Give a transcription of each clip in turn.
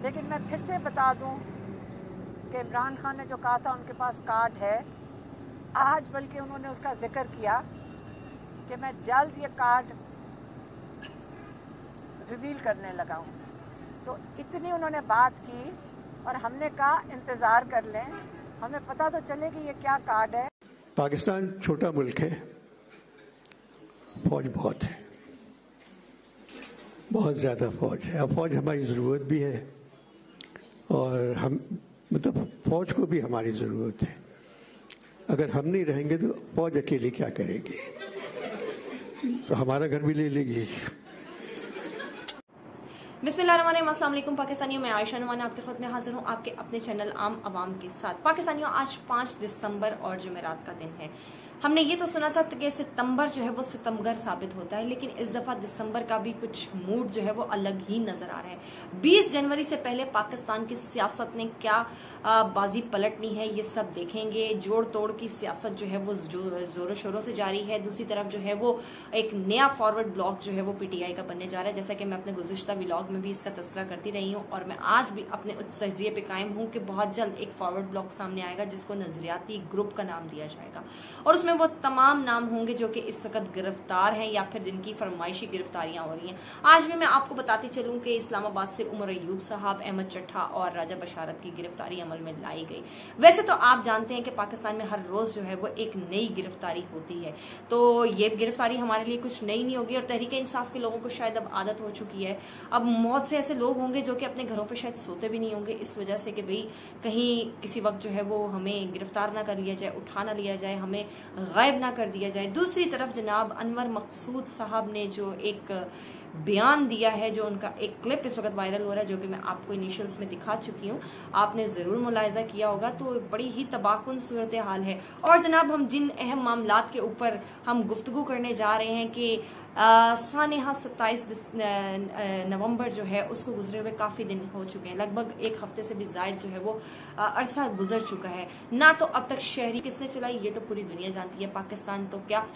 लेकिन मैं फिर से बता दूं कि इमरान खान ने जो कहा था उनके पास कार्ड है, आज बल्कि उन्होंने उसका जिक्र किया कि मैं जल्द ये कार्ड रिवील करने लगा हूँ। तो इतनी उन्होंने बात की और हमने कहा इंतज़ार कर लें, हमें पता तो चले कि ये क्या कार्ड है। पाकिस्तान छोटा मुल्क है, फौज बहुत है, बहुत ज़्यादा फौज है। अब फौज हमारी ज़रूरत भी है और हम मतलब फौज को भी हमारी ज़रूरत है। अगर हम नहीं रहेंगे तो फौज अकेली क्या करेगी, तो हमारा घर भी ले लेगी। बिस्मिल्लाहिर्रहमानिर्रहीम, अस्सलाम वालेकुम पाकिस्तानियों, मैं आयशा नुमान आपके खुद में हाजिर हूँ आपके अपने चैनल आम अवाम के साथ। पाकिस्तानियों, आज 5 दिसंबर और जुमेरात का दिन है। हमने ये तो सुना था कि सितंबर जो है वो सितमगर साबित होता है, लेकिन इस दफा दिसंबर का भी कुछ मूड जो है वो अलग ही नजर आ रहा है। 20 जनवरी से पहले पाकिस्तान की सियासत ने क्या बाजी पलटनी है, ये सब देखेंगे। जोड़ तोड़ की सियासत जो है वो जोरों शोरों से जारी है। दूसरी तरफ जो है वो एक नया फॉरवर्ड ब्लॉक जो है वो PTI का बनने जा रहा है, जैसा कि मैं अपने गुज़िश्ता व्लॉग में भी इसका तस्करा करती रही हूँ और मैं आज भी अपने उस तजिए पे कायम हूँ कि बहुत जल्द एक फॉरवर्ड ब्लॉक सामने आएगा जिसको नजरियाती ग्रुप का नाम दिया जाएगा और उसमें वो तमाम नाम होंगे जो कि इस वक्त गिरफ्तार हैं या फिर जिनकी फरमाइशी गिरफ्तारियां हो रही हैं। आज भी मैं आपको बताती चलूं कि इस्लामाबाद से उमर अयूब साहब, अहमद चट्ठा और राजा बशारत की गिरफ्तारी अमल में लाई गई। वैसे तो आप जानते हैं कि पाकिस्तान में हर रोज जो है वो एक नई गिरफ्तारी होती है, तो ये गिरफ्तारी हमारे लिए कुछ नई नहीं होगी और तहरीक इंसाफ के लोगों को शायद अब आदत हो चुकी है। अब बहुत से ऐसे लोग होंगे जो कि अपने घरों पर शायद सोते भी नहीं होंगे इस वजह से कि भाई कहीं किसी वक्त जो है वो हमें गिरफ्तार ना कर लिया जाए, उठा ना लिया जाए, हमें गायब ना कर दिया जाए। दूसरी तरफ जनाब अनवर मकसूद साहब ने जो एक बयान दिया है, जो उनका एक क्लिप इस वक्त वायरल हो रहा है, जो कि मैं आपको इनिशियल्स में दिखा चुकी हूँ, आपने ज़रूर मुलाहिजा किया होगा, तो बड़ी ही तबाहकुन सूरत हाल है। और जनाब हम जिन अहम मामलात के ऊपर हम गुफ्तगू करने जा रहे हैं कि सानेहा 27 नवंबर जो है उसको गुजरे हुए काफ़ी दिन हो चुके हैं, लगभग एक हफ्ते से भी ज़ायद जो है वो अरसा गुजर चुका है। ना तो अब तक शहरी किसने चलाई ये तो पूरी दुनिया जानती है, पाकिस्तान तो क्या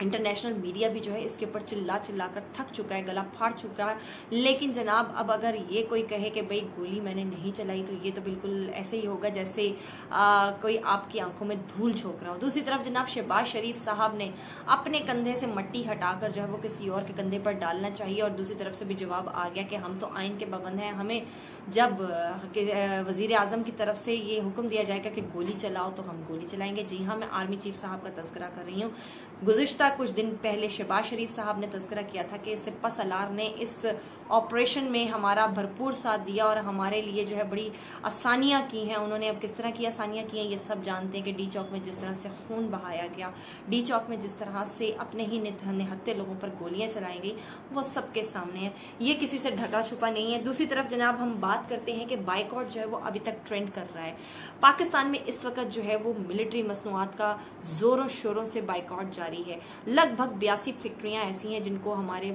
इंटरनेशनल मीडिया भी जो है इसके ऊपर चिल्ला चिल्ला कर थक चुका है, गला फाड़ चुका है। लेकिन जनाब अब अगर ये कोई कहे कि भाई गोली मैंने नहीं चलाई तो ये तो बिल्कुल ऐसे ही होगा जैसे कोई आपकी आंखों में धूल झोंक रहा हो। दूसरी तरफ जनाब शहबाज शरीफ साहब ने अपने कंधे से मट्टी हटाकर जो है वो किसी और के कंधे पर डालना चाहिए और दूसरी तरफ से भी जवाब आ गया कि हम तो आइन के पाबंद हैं, हमें जब वजीर आजम की तरफ से ये हुक्म दिया जाएगा कि गोली चलाओ तो हम गोली चलाएंगे। जी हाँ, मैं आर्मी चीफ साहब का तस्करा कर रही हूँ। गुज़िश्ता कुछ दिन पहले शहबाज शरीफ साहब ने तस्करा किया था कि सिपा सलार ने इस ऑपरेशन में हमारा भरपूर साथ दिया और हमारे लिए जो है बड़ी आसानियां की हैं। उन्होंने अब किस तरह की आसानियां की हैं ये सब जानते हैं कि डी चौक में जिस तरह से खून बहाया गया, डी चौक में जिस तरह से अपने ही निहत्थे लोगों पर गोलियां चलाई गई, वो सबके सामने है, ये किसी से ढका छुपा नहीं है। दूसरी तरफ जनाब हम बात करते हैं कि बाइकआउट जो है वो अभी तक ट्रेंड कर रहा है। पाकिस्तान में इस वक्त जो है वो मिलिट्री मसनूआत का जोरों शोरों से बाइकआउट जारी है। लगभग 82 फैक्ट्रियां ऐसी हैं जिनको हमारे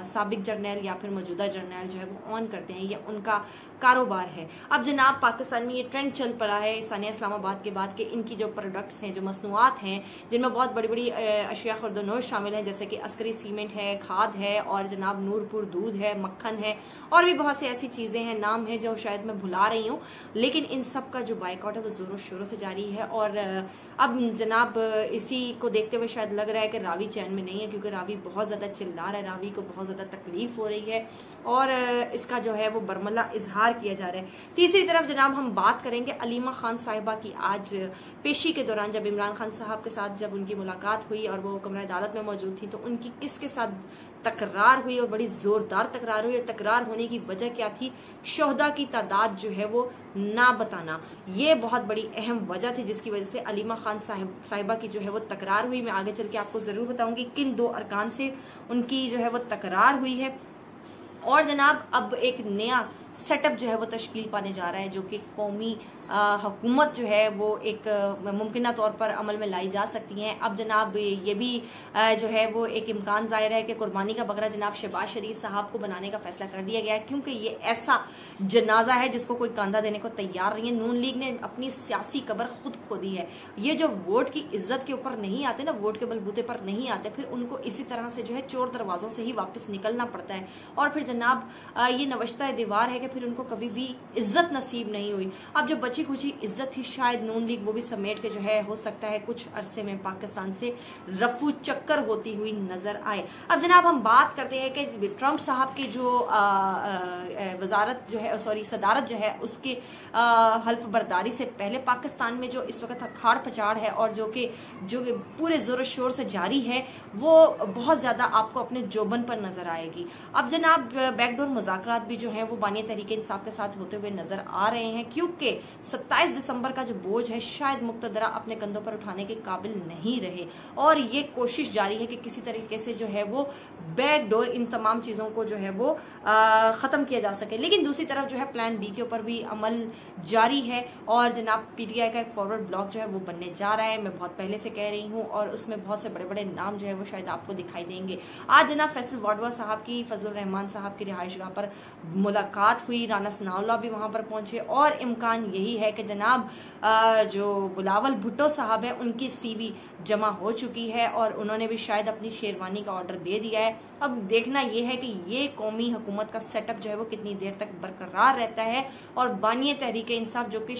साबिक जर्नैल या फिर मौजूदा जर्नैल जो है वो ऑन करते हैं, ये उनका कारोबार है। अब जनाब पाकिस्तान में ये ट्रेंड चल पड़ा है सानिया इस्लामाबाद के बाद कि इनकी जो प्रोडक्ट्स हैं, जो मसनूआत हैं, जिनमें बहुत बड़ी बड़ी अशिया खुर्दनोश शामिल हैं, जैसे कि अस्करी सीमेंट है, खाद है और जनाब नूरपुर दूध है, मक्खन है और भी बहुत सी ऐसी चीज़ें हैं, नाम है जो शायद मैं भुला रही हूँ, लेकिन इन सब का जो बाइकआउट है वो ज़ोरों शोरों से जारी है। और अब जनाब इसी को देखते हुए शायद लग रहा है कि रावी चैन में नहीं है, क्योंकि रावी बहुत ज़्यादा चिल्ला रहा है, रावी को बहुत ज़्यादा तकलीफ हो रही है और इसका जो है वो बरमला इजहार किया जा रहा है। तीसरी तरफ जनाब हम बात करेंगे अलीमा खान साहिबा की। आज पेशी के दौरान जब इमरान खान साहब के साथ जब उनकी मुलाकात हुई और वो कमरा अदालत में मौजूद थी, तो उनकी किसके साथ तकरार हुई और बड़ी ज़ोरदार तकरार हुई। और तकरार होने की वजह क्या थी? शोहदा की तादाद जो है वो ना बताना, ये बहुत बड़ी अहम वजह थी जिसकी वजह से अलीमा खान साहिबा की जो है वो तकरार हुई। मैं आगे चल के आपको ज़रूर बताऊंगी किन 2 अरकान से उनकी जो है वो तकरार हुई है। और जनाब अब एक नया सेटअप जो है वो तश्कील पाने जा रहा है, जो कि कौमी हुकूमत जो है वो एक मुमकिन तौर पर अमल में लाई जा सकती हैं। अब जनाब ये भी जो है वो एक इम्कान ज़ाहिर है कि कुर्बानी का बकरा जनाब शहबाज शरीफ साहब को बनाने का फैसला कर दिया गया है, क्योंकि ये ऐसा जनाजा है जिसको कोई कांधा देने को तैयार नहीं है। नून लीग ने अपनी सियासी कब्र खुद खोदी है। ये जो वोट की इज्जत के ऊपर नहीं आते ना, वोट के बलबूते पर नहीं आते, फिर उनको इसी तरह से जो है चोर दरवाजों से ही वापस निकलना पड़ता है। और फिर जनाब ये नवश्ता दीवार है कि कि फिर उनको कभी भी इज्जत नसीब नहीं हुई। अब जो बची कुची इज्जत थी शायद नून लीग वो भी समेट के जो है हो सकता है कुछ अरसे में पाकिस्तान से रफू चक्कर होती हुई नजर आए। अब जनाब हम बात करते हैं कि ट्रंप साहब की जो वजारत जो है सदारत जो है उसकी हल्फ बर्दारी से पहले पाकिस्तान में जो इस वक्त अखाड़ पछाड़ है और जो कि पूरे जोर शोर से जारी है वो बहुत ज्यादा आपको अपने जोबन पर नजर आएगी। अब जनाब बैकडोर मुज़ाकरात भी जो है वो बानी तरीके इंसाफ के साथ होते हुए नजर आ रहे हैं, क्योंकि 27 दिसंबर का जो बोझ है शायद मुक्तदरा अपने कंधों पर उठाने के काबिल नहीं रहे और ये कोशिश जारी है कि किसी तरीके से जो है वो बैकडोर इन तमाम चीजों को जो है वो खत्म किया जा सके। लेकिन दूसरी तरफ जो है प्लान बी के ऊपर भी अमल जारी है और जनाब पीटीआई का एक फॉरवर्ड ब्लॉक जो है वो बनने जा रहा है। मैं बहुत पहले से कह रही हूँ और उसमें बहुत से बड़े बड़े नाम जो है वो शायद आपको दिखाई देंगे। आज जनाब फैसल वाडवा साहब की फजलुर रहमान साहब की रिहाइशगाह पर मुलाकात हुई, राना सनाउल्लाह भी वहां पर पहुंचे और इम्कान यही है कि जनाब जो बिलावल भुट्टो साहब है उनकी सीवी जमा हो चुकी है और उन्होंने भी शायद अपनी शेरवानी का ऑर्डर दे दिया है। अब देखना यह है कि ये कौमी हुकूमत का सेटअप जो है वो कितनी देर तक बरकरार रहता है और बानी तहरीक इंसाफ जो कि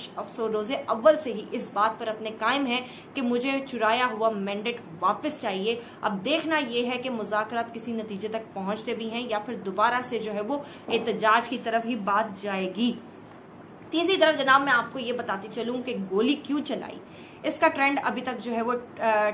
रोज़े अव्वल से ही इस बात पर अपने कायम है कि मुझे चुराया हुआ मैंडेट वापस चाहिए। अब देखना यह है कि मुज़ाकरात किसी नतीजे तक पहुंचते भी हैं या फिर दोबारा से जो है वो एहतजाज की तरफ ही बात जाएगी। तीसरी तरफ जनाब मैं आपको ये बताती चलूं कि गोली क्यों चलाई, इसका ट्रेंड अभी तक जो है वो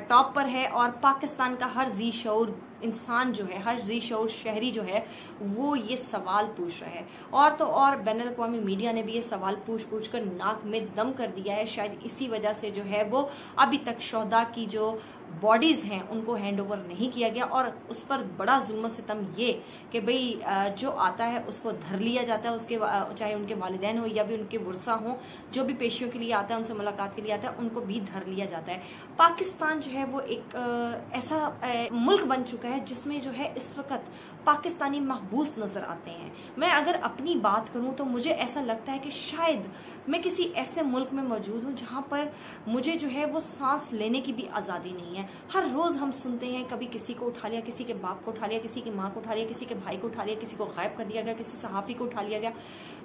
टॉप पर है और पाकिस्तान का हर जी शऊर इंसान जो है, हर जी शऊर शहरी जो है वो ये सवाल पूछ रहा है और तो और बैनुल अक़वामी मीडिया ने भी ये सवाल पूछ कर नाक में दम कर दिया है। शायद इसी वजह से जो है वो अभी तक शोहदा की जो बॉडीज हैं उनको हैंड ओवर नहीं किया गया और उस पर बड़ा जुल्म सितम ये कि भाई जो आता है उसको धर लिया जाता है, उसके चाहे उनके वालिदैन हो या भी उनके वर्सा हो, जो भी पेशियों के लिए आता है उनसे मुलाकात के लिए आता है उनको भी धर लिया जाता है। पाकिस्तान जो है वो एक ऐसा मुल्क बन चुका है जिसमें जो है इस वक्त पाकिस्तानी महबूस नजर आते हैं। मैं अगर अपनी बात करूं तो मुझे ऐसा लगता है कि शायद मैं किसी ऐसे मुल्क में मौजूद हूँ जहाँ पर मुझे जो है वो सांस लेने की भी आज़ादी नहीं है। हर रोज़ हम सुनते हैं कभी किसी को उठा लिया, किसी के बाप को उठा लिया, किसी की माँ को उठा लिया, किसी के भाई को उठा लिया, किसी को गायब कर दिया गया, किसी सहाफ़ी को उठा लिया गया।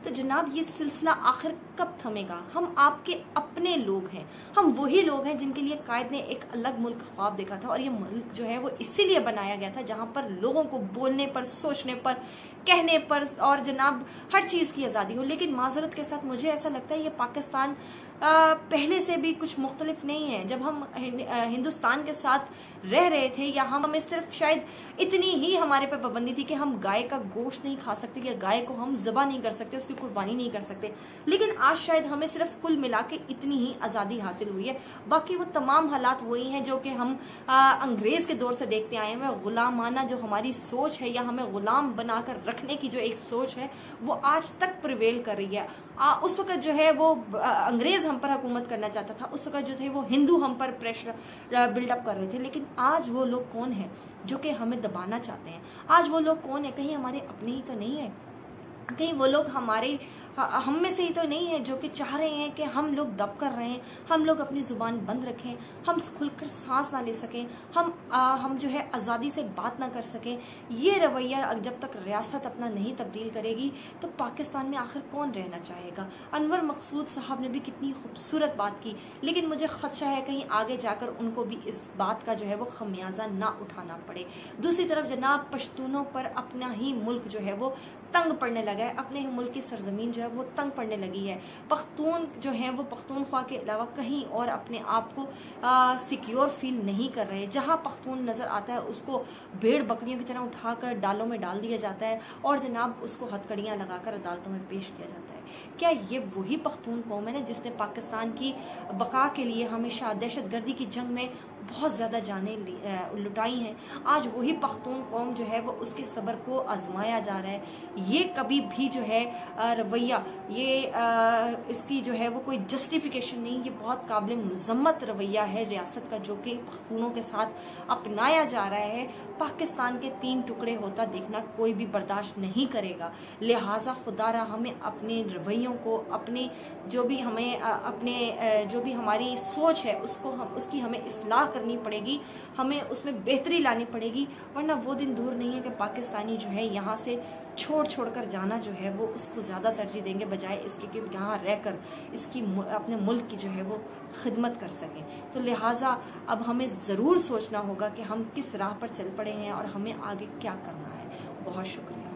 तो जनाब ये सिलसिला आखिर कब थमेगा? हम आपके अपने लोग हैं, हम वही लोग हैं जिनके लिए कायद ने एक अलग मुल्क ख्वाब देखा था और ये मुल्क जो है वो इसीलिए बनाया गया था जहाँ पर लोगों को बोलने पर, सोचने पर, कहने पर और जनाब हर चीज़ की आज़ादी हो। लेकिन माजरत के साथ मुझे ऐसा लगता है ये पाकिस्तान पहले से भी कुछ मुख्तलिफ नहीं है। जब हम हिंदुस्तान के साथ रह रहे थे या हमें सिर्फ शायद इतनी ही हमारे पे पाबंदी थी कि हम गाय का गोश्त नहीं खा सकते या गाय को हम ज़बह नहीं कर सकते, उसकी कुर्बानी नहीं कर सकते। लेकिन आज शायद हमें सिर्फ कुल मिला के इतनी ही आज़ादी हासिल हुई है। बाकी वो तमाम हालात वही हैं जो कि हम अंग्रेज़ के दौर से देखते आए हैं। गुलामाना जो हमारी सोच है या हमें गुलाम बनाकर रखने की जो एक सोच है वो आज तक प्रिवेल कर रही है। उस वक्त जो है वो अंग्रेज हम पर हुकूमत करना चाहता था, उस वक्त जो थे वो हिंदू हम पर प्रेशर बिल्डअप कर रहे थे। लेकिन आज वो लोग कौन है जो कि हमें दबाना चाहते हैं? आज वो लोग कौन है? कहीं हमारे अपने ही तो नहीं है, कहीं वो लोग हमारे हम में से ही तो नहीं है जो कि चाह रहे हैं कि हम लोग दब कर रहे हैं, हम लोग अपनी ज़ुबान बंद रखें, हम खुलकर सांस ना ले सकें, हम जो है आज़ादी से बात ना कर सकें। ये रवैया जब तक रियासत अपना नहीं तब्दील करेगी तो पाकिस्तान में आखिर कौन रहना चाहेगा? अनवर मकसूद साहब ने भी कितनी खूबसूरत बात की, लेकिन मुझे खदशा है कहीं आगे जाकर उनको भी इस बात का जो है वो खमियाजा ना उठाना पड़े। दूसरी तरफ जनाब पश्तूनों पर अपना ही मुल्क जो है वो तंग पड़ने लगा है, अपने ही मुल्क की सरजमीन जो है वो तंग पड़ने लगी है। पख्तून जो है वो पख्तूनख्वा के अलावा कहीं और अपने आप को सिक्योर फील नहीं कर रहे। जहाँ पख्तून नज़र आता है उसको भेड़ बकरियों की तरह उठाकर डालों में डाल दिया जाता है और जनाब उसको हथकड़ियाँ लगाकर अदालतों में पेश किया जाता है। क्या ये वही पख्तून कौम है ना जिसने पाकिस्तान की बका के लिए हमेशा दहशतगर्दी की जंग में बहुत ज़्यादा जानें लुटाई हैं? आज वही पख्तून कौम जो है वो उसके सब्र को आजमाया जा रहा है। ये कभी भी जो है रवैया ये इसकी जो है वो कोई जस्टिफिकेशन नहीं, ये बहुत काबिल मज़म्मत रवैया है रियासत का जो कि पख्तूनों के साथ अपनाया जा रहा है। पाकिस्तान के 3 टुकड़े होता देखना कोई भी बर्दाश्त नहीं करेगा। लिहाजा खुदारा हमें अपने रवैयों को, अपने जो भी हमें अपने जो भी हमारी सोच है उसको उसकी हमें इस्लाह करनी पड़ेगी, हमें उसमें बेहतरी लानी पड़ेगी, वरना वो दिन दूर नहीं है कि पाकिस्तानी जो है यहाँ से छोड़ कर जाना जो है वो उसको ज़्यादा तरजीह देंगे बजाय इसके कि यहाँ रहकर इसकी अपने मुल्क की जो है वो खिदमत कर सकें। तो लिहाजा अब हमें ज़रूर सोचना होगा कि हम किस राह पर चल पड़े हैं और हमें आगे क्या करना है। बहुत शुक्रिया।